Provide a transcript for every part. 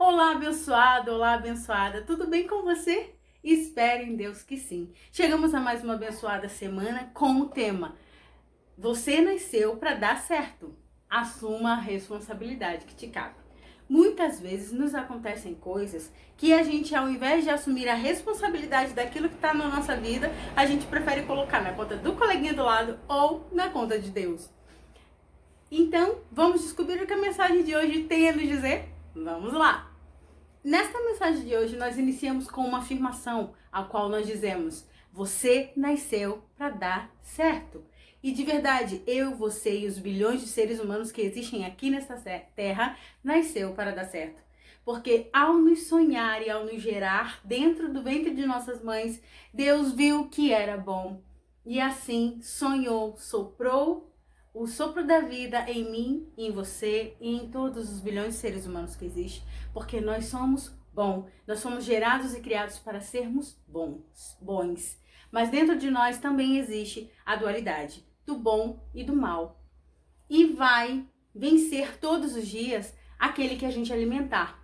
Olá, abençoado, olá, abençoada. Tudo bem com você? Espero em Deus que sim. Chegamos a mais uma abençoada semana com o tema: Você nasceu para dar certo. Assuma a responsabilidade que te cabe. Muitas vezes nos acontecem coisas que a gente, ao invés de assumir a responsabilidade daquilo que está na nossa vida, a gente prefere colocar na conta do coleguinha do lado ou na conta de Deus. Então, vamos descobrir o que a mensagem de hoje tem a nos dizer? Vamos lá! Nesta mensagem de hoje, nós iniciamos com uma afirmação, a qual nós dizemos: você nasceu para dar certo. E de verdade, eu, você e os bilhões de seres humanos que existem aqui nessa terra, nasceu para dar certo. Porque ao nos sonhar e ao nos gerar dentro do ventre de nossas mães, Deus viu que era bom. E assim sonhou, soprou o sopro da vida em mim, em você e em todos os bilhões de seres humanos que existem, porque nós somos nós somos gerados e criados para sermos bons. Mas dentro de nós também existe a dualidade do bom e do mal. E vai vencer todos os dias aquele que a gente alimentar.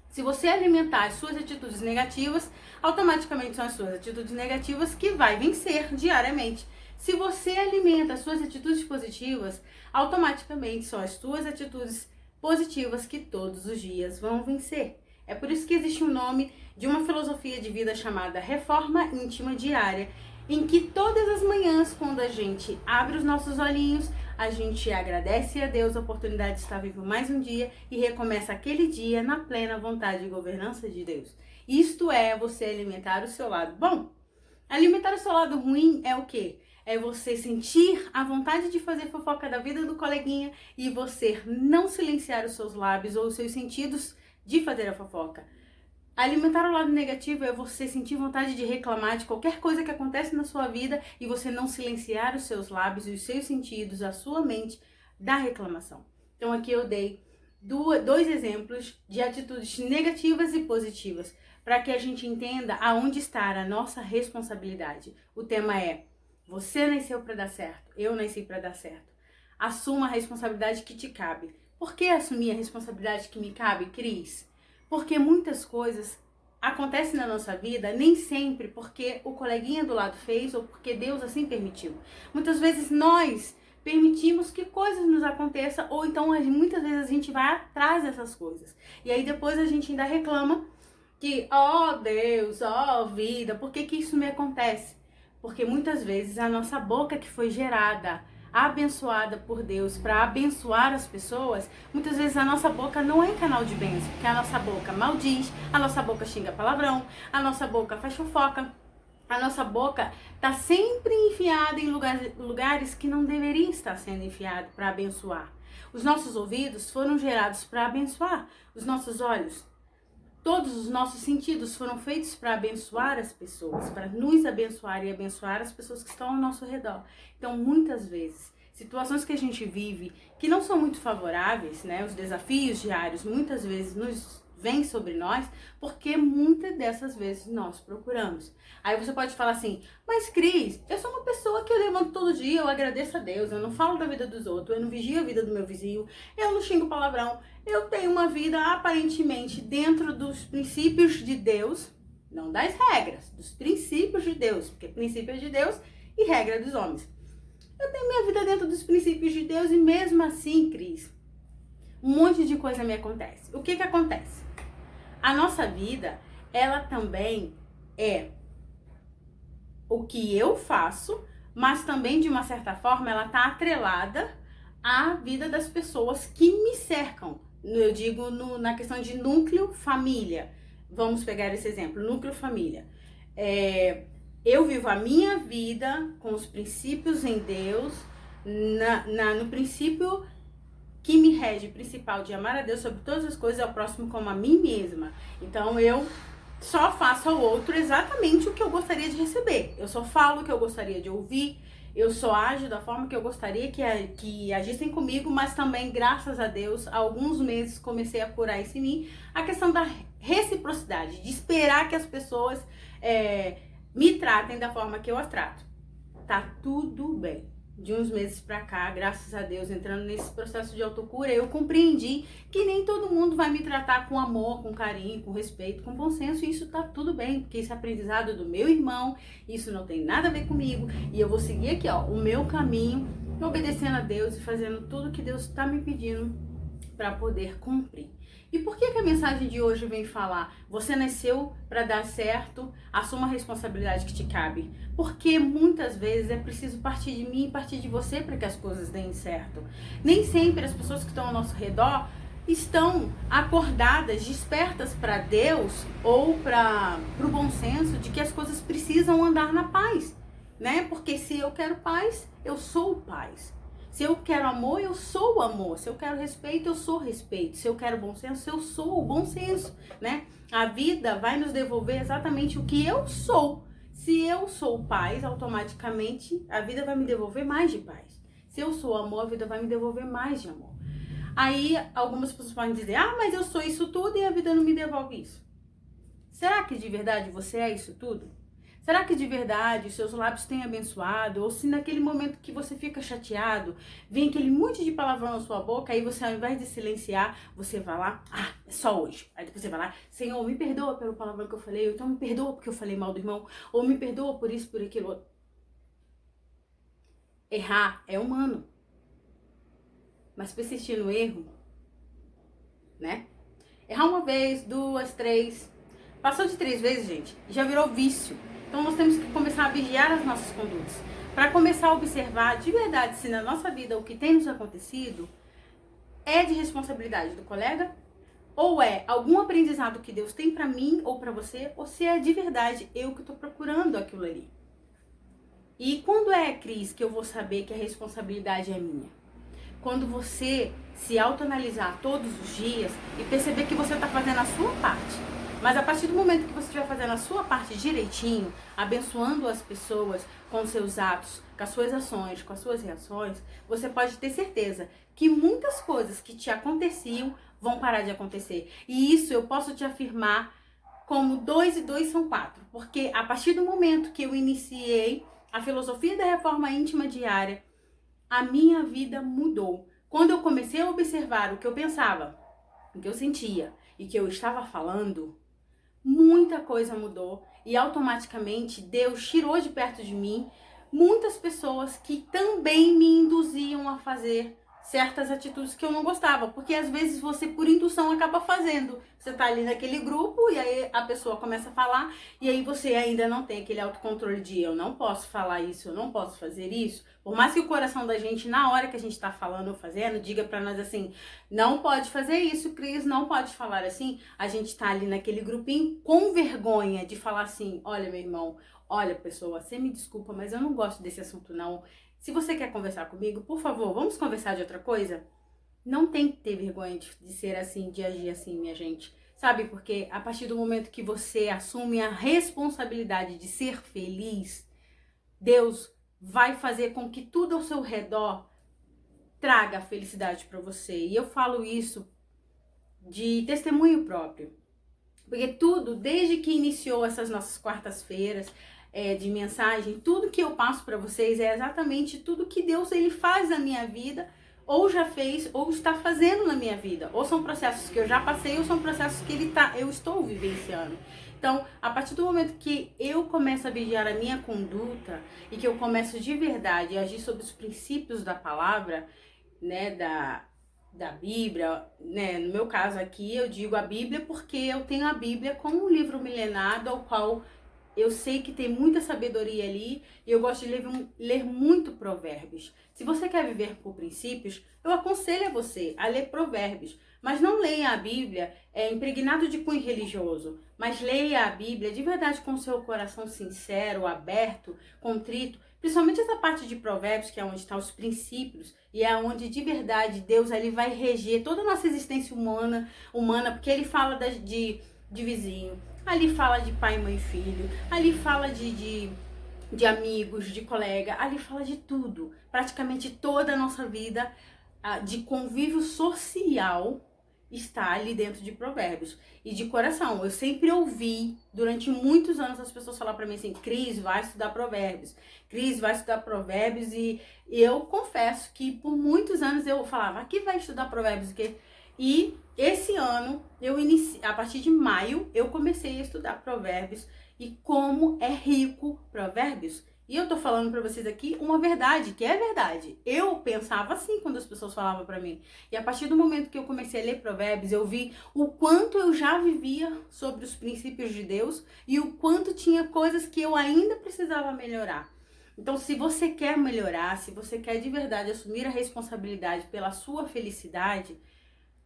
Se você alimentar as suas atitudes negativas, automaticamente são as suas atitudes negativas que vai vencer diariamente. Se você alimenta as suas atitudes positivas, automaticamente são as suas atitudes positivas que todos os dias vão vencer. É por isso que existe um nome de uma filosofia de vida chamada Reforma Íntima Diária, em que todas as manhãs, quando a gente abre os nossos olhinhos, a gente agradece a Deus a oportunidade de estar vivo mais um dia e recomeça aquele dia na plena vontade e governança de Deus. Isto é você alimentar o seu lado bom. Alimentar o seu lado ruim é o quê? É você sentir a vontade de fazer fofoca da vida do coleguinha e você não silenciar os seus lábios ou os seus sentidos de fazer a fofoca. Alimentar o lado negativo é você sentir vontade de reclamar de qualquer coisa que acontece na sua vida e você não silenciar os seus lábios e os seus sentidos, a sua mente da reclamação. Então aqui eu dei dois exemplos de atitudes negativas e positivas para que a gente entenda aonde está a nossa responsabilidade. O tema é: você nasceu para dar certo, eu nasci para dar certo. Assuma a responsabilidade que te cabe. Por que assumir a responsabilidade que me cabe, Cris? Porque muitas coisas acontecem na nossa vida, nem sempre porque o coleguinha do lado fez ou porque Deus assim permitiu. Muitas vezes nós permitimos que coisas nos aconteçam ou então muitas vezes a gente vai atrás dessas coisas. E aí depois a gente ainda reclama que, ó Deus, ó vida, por que isso me acontece? Porque muitas vezes a nossa boca que foi gerada, abençoada por Deus para abençoar as pessoas, muitas vezes a nossa boca não é canal de bênção, porque a nossa boca maldiz, a nossa boca xinga palavrão, a nossa boca faz fofoca, a nossa boca está sempre enfiada em lugares que não deveria estar sendo enfiado para abençoar. Os nossos ouvidos foram gerados para abençoar, os nossos olhos, todos os nossos sentidos foram feitos para abençoar as pessoas, para nos abençoar e abençoar as pessoas que estão ao nosso redor. Então, muitas vezes, situações que a gente vive que não são muito favoráveis, né? Os desafios diários muitas vezes nos vêm sobre nós, porque muitas dessas vezes nós procuramos. Aí você pode falar assim: mas Cris, eu sou uma pessoa que eu levanto todo dia, eu agradeço a Deus, eu não falo da vida dos outros, eu não vigio a vida do meu vizinho, eu não xingo palavrão, eu tenho uma vida aparentemente dentro dos princípios de Deus, não das regras, dos princípios de Deus, porque princípio é de Deus e regra é dos homens. Eu tenho minha vida dentro dos princípios de Deus e mesmo assim, Cris, um monte de coisa me acontece. O que acontece? A nossa vida, ela também é o que eu faço, mas também, de uma certa forma, ela está atrelada à vida das pessoas que me cercam. Eu digo na questão de núcleo família. Vamos pegar esse exemplo, núcleo família. Eu vivo a minha vida com os princípios em Deus, no princípio que me rege, principal de amar a Deus sobre todas as coisas e ao próximo como a mim mesma. Então eu só faço ao outro exatamente o que eu gostaria de receber. Eu só falo o que eu gostaria de ouvir. Eu só ajo da forma que eu gostaria que agissem comigo, mas também, graças a Deus, há alguns meses comecei a curar isso em mim, a questão da reciprocidade, de esperar que as pessoas me tratem da forma que eu as trato. Tá tudo bem. de uns meses pra cá, graças a Deus, entrando nesse processo de autocura, eu compreendi que nem todo mundo vai me tratar com amor, com carinho, com respeito, com bom senso, e isso tá tudo bem, porque isso é aprendizado do meu irmão, isso não tem nada a ver comigo, e eu vou seguir aqui, ó, o meu caminho, obedecendo a Deus e fazendo tudo que Deus tá me pedindo para poder cumprir. E por que a mensagem de hoje vem falar? Você nasceu para dar certo, assuma a responsabilidade que te cabe. Porque muitas vezes é preciso partir de mim e partir de você para que as coisas deem certo. Nem sempre as pessoas que estão ao nosso redor estão acordadas, despertas para Deus ou para o bom senso de que as coisas precisam andar na paz, né? Porque se eu quero paz, eu sou paz. Se eu quero amor, eu sou o amor. Se eu quero respeito, eu sou respeito. Se eu quero bom senso, eu sou o bom senso, né? A vida vai nos devolver exatamente o que eu sou. Se eu sou paz, automaticamente a vida vai me devolver mais de paz. Se eu sou amor, a vida vai me devolver mais de amor. Aí algumas pessoas podem dizer, mas eu sou isso tudo e a vida não me devolve isso. Será que de verdade você é isso tudo? Será que de verdade os seus lábios têm abençoado? Ou se naquele momento que você fica chateado, vem aquele monte de palavrão na sua boca, aí você ao invés de silenciar, você vai lá, é só hoje. Aí depois você vai lá, Senhor, me perdoa pelo palavrão que eu falei, ou então me perdoa porque eu falei mal do irmão, ou me perdoa por isso, por aquilo. Errar é humano. Mas persistir no erro, né? Errar uma vez, 2, 3. Passou de 3 vezes, gente, já virou vício. Então nós temos que começar a vigiar as nossas condutas. Para começar a observar de verdade se na nossa vida o que tem nos acontecido é de responsabilidade do colega, ou é algum aprendizado que Deus tem para mim ou para você, ou se é de verdade eu que estou procurando aquilo ali. E quando é, Cris, que eu vou saber que a responsabilidade é minha? Quando você se autoanalisar todos os dias e perceber que você está fazendo a sua parte. Mas a partir do momento que você estiver fazendo a sua parte direitinho, abençoando as pessoas com seus atos, com as suas ações, com as suas reações, você pode ter certeza que muitas coisas que te aconteciam vão parar de acontecer. E isso eu posso te afirmar como 2 e 2 são 4. Porque a partir do momento que eu iniciei a filosofia da reforma íntima diária, a minha vida mudou. Quando eu comecei a observar o que eu pensava, o que eu sentia e que eu estava falando, muita coisa mudou e automaticamente Deus tirou de perto de mim muitas pessoas que também me induziam a fazer certas atitudes que eu não gostava, porque às vezes você por indução acaba fazendo. Você tá ali naquele grupo e aí a pessoa começa a falar e aí você ainda não tem aquele autocontrole de eu não posso falar isso, eu não posso fazer isso. Por mais que o coração da gente, na hora que a gente tá falando ou fazendo, diga pra nós assim, não pode fazer isso, Cris, não pode falar assim, a gente tá ali naquele grupinho com vergonha de falar assim, olha meu irmão, olha pessoa, você me desculpa, mas eu não gosto desse assunto não. Se você quer conversar comigo, por favor, vamos conversar de outra coisa? Não tem que ter vergonha de ser assim, de agir assim, minha gente. Sabe, porque a partir do momento que você assume a responsabilidade de ser feliz, Deus vai fazer com que tudo ao seu redor traga a felicidade para você. E eu falo isso de testemunho próprio. Porque tudo, desde que iniciou essas nossas quartas-feiras, de mensagem, tudo que eu passo para vocês é exatamente tudo que Deus ele faz na minha vida, ou já fez, ou está fazendo na minha vida. Ou são processos que eu já passei, ou são processos que eu estou vivenciando. Então, a partir do momento que eu começo a vigiar a minha conduta e que eu começo de verdade a agir sobre os princípios da palavra, né, da Bíblia, né, no meu caso aqui eu digo a Bíblia porque eu tenho a Bíblia como um livro milenário ao qual eu sei que tem muita sabedoria ali e eu gosto de ler muito Provérbios. Se você quer viver por princípios, eu aconselho a você a ler Provérbios. Mas não leia a Bíblia impregnado de cunho religioso, mas leia a Bíblia de verdade com o seu coração sincero, aberto, contrito. Principalmente essa parte de Provérbios, que é onde estão os princípios e é onde de verdade Deus ele vai reger toda a nossa existência humana porque ele fala de vizinho. Ali fala de pai, mãe e filho, ali fala de amigos, de colega, ali fala de tudo. Praticamente toda a nossa vida de convívio social está ali dentro de Provérbios. E de coração, eu sempre ouvi, durante muitos anos, as pessoas falar para mim assim, Cris, vai estudar Provérbios. Cris, vai estudar Provérbios. E eu confesso que por muitos anos eu falava, aqui vai estudar Provérbios. E esse ano, a partir de maio, eu comecei a estudar Provérbios. E como é rico Provérbios. E eu tô falando pra vocês aqui uma verdade, que é verdade. Eu pensava assim quando as pessoas falavam pra mim. E a partir do momento que eu comecei a ler Provérbios, eu vi o quanto eu já vivia sobre os princípios de Deus e o quanto tinha coisas que eu ainda precisava melhorar. Então, se você quer melhorar, se você quer de verdade assumir a responsabilidade pela sua felicidade,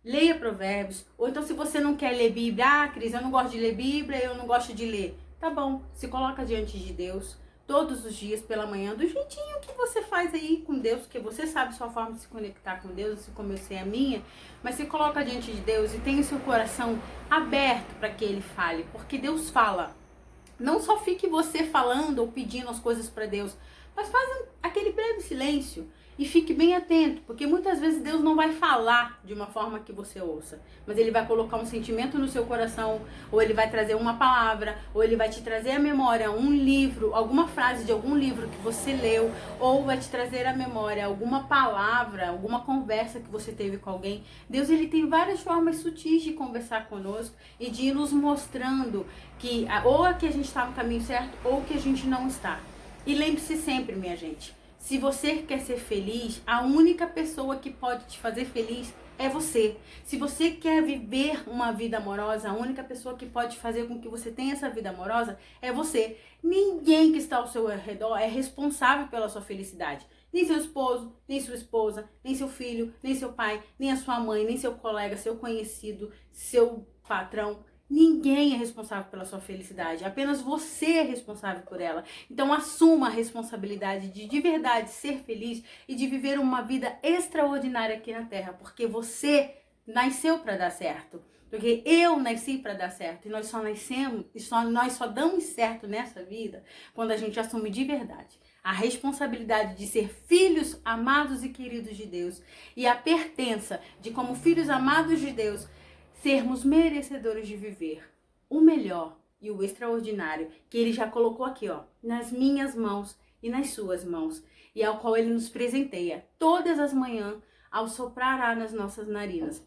leia Provérbios. Ou então, se você não quer ler Bíblia, Cris, eu não gosto de ler Bíblia, eu não gosto de ler. Tá bom, se coloca diante de Deus todos os dias pela manhã, do jeitinho que você faz aí com Deus, porque você sabe sua forma de se conectar com Deus, assim como eu sei a minha, mas se coloca diante de Deus e tem o seu coração aberto para que Ele fale, porque Deus fala. Não só fique você falando ou pedindo as coisas para Deus, mas faz aquele breve silêncio e fique bem atento, porque muitas vezes Deus não vai falar de uma forma que você ouça, mas Ele vai colocar um sentimento no seu coração, ou Ele vai trazer uma palavra, ou Ele vai te trazer à memória um livro, alguma frase de algum livro que você leu, ou vai te trazer à memória alguma palavra, alguma conversa que você teve com alguém. Deus, Ele tem várias formas sutis de conversar conosco e de ir nos mostrando que ou é que a gente está no caminho certo ou que a gente não está. E lembre-se sempre, minha gente, se você quer ser feliz, a única pessoa que pode te fazer feliz é você. Se você quer viver uma vida amorosa, a única pessoa que pode fazer com que você tenha essa vida amorosa é você. Ninguém que está ao seu redor é responsável pela sua felicidade. Nem seu esposo, nem sua esposa, nem seu filho, nem seu pai, nem a sua mãe, nem seu colega, seu conhecido, seu patrão. Ninguém é responsável pela sua felicidade, apenas você é responsável por ela. Então assuma a responsabilidade de verdade ser feliz e de viver uma vida extraordinária aqui na Terra, porque você nasceu para dar certo. Porque eu nasci para dar certo e nós só damos certo nessa vida quando a gente assume de verdade a responsabilidade de ser filhos amados e queridos de Deus e a pertença de, como filhos amados de Deus, sermos merecedores de viver o melhor e o extraordinário que Ele já colocou aqui, ó, nas minhas mãos e nas suas mãos, e ao qual Ele nos presenteia todas as manhãs ao soprar ar nas nossas narinas.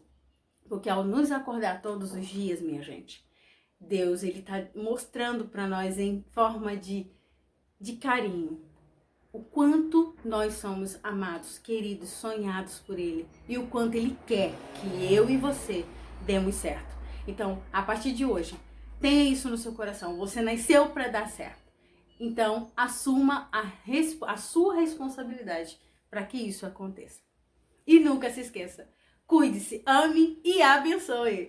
Porque ao nos acordar todos os dias, minha gente, Deus, Ele tá mostrando para nós em forma de carinho o quanto nós somos amados, queridos, sonhados por Ele e o quanto Ele quer que eu e você demos certo. Então, a partir de hoje, tenha isso no seu coração. Você nasceu para dar certo. Então, assuma a sua responsabilidade para que isso aconteça. E nunca se esqueça, cuide-se, ame e abençoe.